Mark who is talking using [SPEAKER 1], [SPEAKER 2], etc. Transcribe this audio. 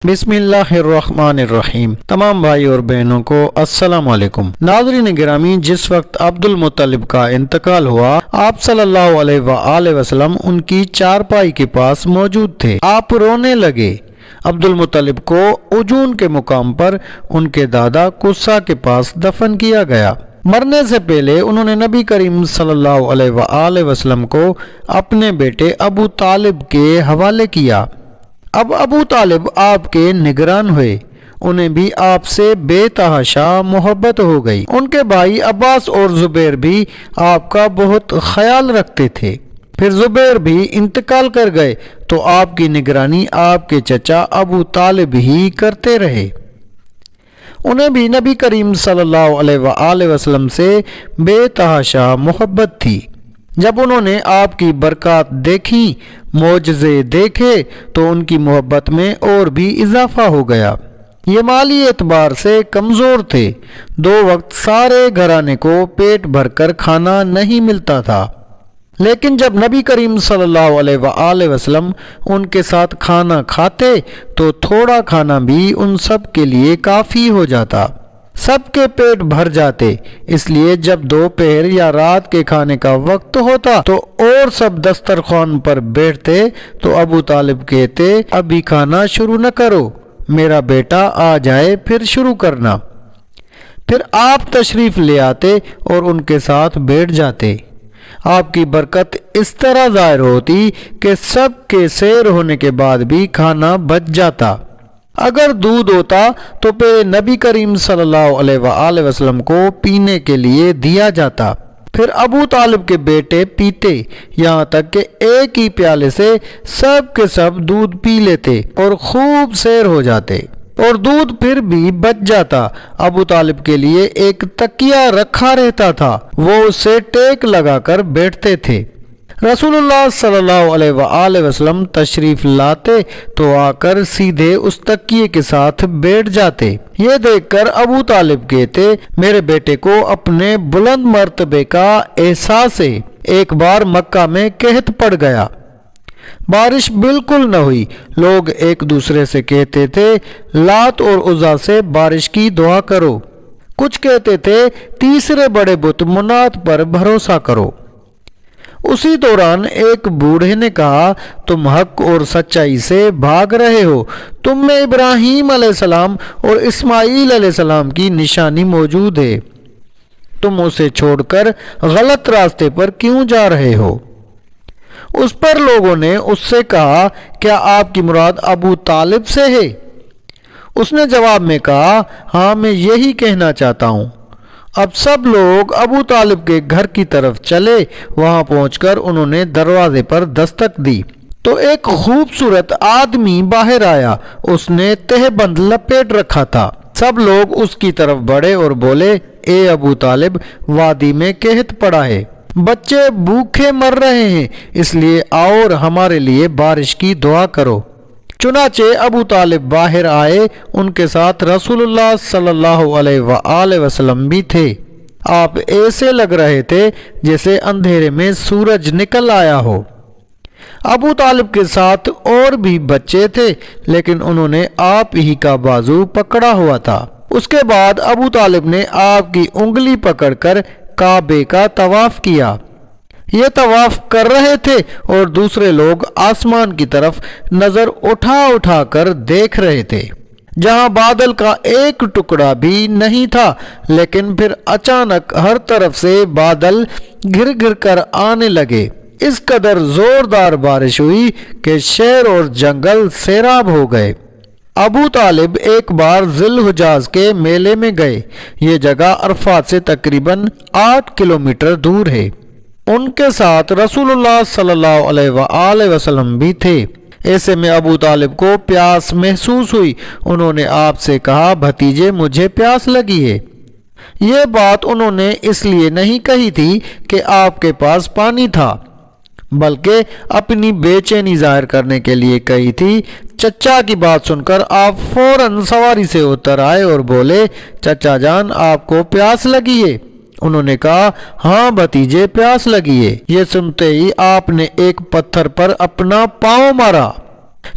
[SPEAKER 1] بسم اللہ الرحمن الرحیم۔ تمام بھائی اور بہنوں کو السلام علیکم۔ ناظرین گرامی، جس وقت عبد المطلب کا انتقال ہوا، آپ صلی اللہ علیہ وآلہ وسلم ان کی چارپائی کے پاس موجود تھے۔ آپ رونے لگے۔ عبد المطلب کو عجون کے مقام پر ان کے دادا قصہ کے پاس دفن کیا گیا۔ مرنے سے پہلے انہوں نے نبی کریم صلی اللہ علیہ وآلہ وسلم کو اپنے بیٹے ابو طالب کے حوالے کیا۔ اب ابو طالب آپ کے نگران ہوئے۔ انہیں بھی آپ سے بے تحاشا محبت ہو گئی۔ ان کے بھائی عباس اور زبیر بھی آپ کا بہت خیال رکھتے تھے۔ پھر زبیر بھی انتقال کر گئے تو آپ کی نگرانی آپ کے چچا ابو طالب ہی کرتے رہے۔ انہیں بھی نبی کریم صلی اللہ علیہ وآلہ وسلم سے بے تحاشا محبت تھی۔ جب انہوں نے آپ کی برکات دیکھی، معجزے دیکھے، تو ان کی محبت میں اور بھی اضافہ ہو گیا۔ یہ مالی اعتبار سے کمزور تھے۔ 2 وقت سارے گھرانے کو پیٹ بھر کر کھانا نہیں ملتا تھا، لیکن جب نبی کریم صلی اللہ علیہ وآلہ وسلم ان کے ساتھ کھانا کھاتے تو تھوڑا کھانا بھی ان سب کے لیے کافی ہو جاتا، سب کے پیٹ بھر جاتے۔ اس لیے جب دوپہر یا رات کے کھانے کا وقت ہوتا تو اور سب دسترخوان پر بیٹھتے تو ابو طالب کہتے، ابھی کھانا شروع نہ کرو، میرا بیٹا آ جائے پھر شروع کرنا۔ پھر آپ تشریف لے آتے اور ان کے ساتھ بیٹھ جاتے۔ آپ کی برکت اس طرح ظاہر ہوتی کہ سب کے سیر ہونے کے بعد بھی کھانا بچ جاتا۔ اگر دودھ ہوتا تو پہلے نبی کریم صلی اللہ علیہ وآلہ وسلم کو پینے کے لیے دیا جاتا، پھر ابو طالب کے بیٹے پیتے، یہاں تک کہ ایک ہی پیالے سے سب کے سب دودھ پی لیتے اور خوب سیر ہو جاتے، اور دودھ پھر بھی بچ جاتا۔ ابو طالب کے لیے ایک تکیہ رکھا رہتا تھا، وہ اسے ٹیک لگا کر بیٹھتے تھے۔ رسول اللہ صلی اللہ علیہ وآلہ وسلم تشریف لاتے تو آ کر سیدھے اس تکیے کے ساتھ بیٹھ جاتے۔ یہ دیکھ کر ابو طالب کہتے، میرے بیٹے کو اپنے بلند مرتبے کا احساس ہے۔ ایک بار مکہ میں قحط پڑ گیا، بارش بالکل نہ ہوئی۔ لوگ ایک دوسرے سے کہتے تھے، لات اور عزا سے بارش کی دعا کرو۔ کچھ کہتے تھے، تیسرے بڑے بت منات پر بھروسہ کرو۔ اسی دوران ایک بوڑھے نے کہا، تم حق اور سچائی سے بھاگ رہے ہو۔ تم میں ابراہیم علیہ السلام اور اسماعیل علیہ السلام کی نشانی موجود ہے، تم اسے چھوڑ کر غلط راستے پر کیوں جا رہے ہو؟ اس پر لوگوں نے اس سے کہا، کیا آپ کی مراد ابو طالب سے ہے؟ اس نے جواب میں کہا، ہاں میں یہی کہنا چاہتا ہوں۔ اب سب لوگ ابو طالب کے گھر کی طرف چلے۔ وہاں پہنچ کر انہوں نے دروازے پر دستک دی تو ایک خوبصورت آدمی باہر آیا۔ اس نے تہبند لپیٹ رکھا تھا۔ سب لوگ اس کی طرف بڑھے اور بولے، اے ابو طالب، وادی میں قحط پڑا ہے، بچے بھوکے مر رہے ہیں، اس لیے آؤ اور ہمارے لیے بارش کی دعا کرو۔ چنانچہ ابو طالب باہر آئے، ان کے ساتھ رسول اللہ صلی اللہ علیہ وآلہ وسلم بھی تھے۔ آپ ایسے لگ رہے تھے جیسے اندھیرے میں سورج نکل آیا ہو۔ ابو طالب کے ساتھ اور بھی بچے تھے، لیکن انہوں نے آپ ہی کا بازو پکڑا ہوا تھا۔ اس کے بعد ابو طالب نے آپ کی انگلی پکڑ کر کعبے کا طواف کیا۔ یہ طواف کر رہے تھے اور دوسرے لوگ آسمان کی طرف نظر اٹھا اٹھا کر دیکھ رہے تھے، جہاں بادل کا ایک ٹکڑا بھی نہیں تھا۔ لیکن پھر اچانک ہر طرف سے بادل گر گر کر آنے لگے۔ اس قدر زوردار بارش ہوئی کہ شہر اور جنگل سیراب ہو گئے۔ ابو طالب ایک بار ذی الحجاز کے میلے میں گئے۔ یہ جگہ عرفات سے تقریباً 8 کلومیٹر دور ہے۔ ان کے ساتھ رسول اللہ صلی اللہ علیہ وآلہ وسلم بھی تھے۔ ایسے میں ابو طالب کو پیاس محسوس ہوئی۔ انہوں نے آپ سے کہا، بھتیجے مجھے پیاس لگی ہے۔ یہ بات انہوں نے اس لیے نہیں کہی تھی کہ آپ کے پاس پانی تھا، بلکہ اپنی بے چینی ظاہر کرنے کے لیے کہی تھی۔ چچا کی بات سن کر آپ فوراً سواری سے اتر آئے اور بولے، چچا جان آپ کو پیاس لگی ہے؟ انہوں نے کہا، ہاں بھتیجے پیاس لگی ہے۔ یہ سنتے ہی آپ نے ایک پتھر پر اپنا پاؤں مارا۔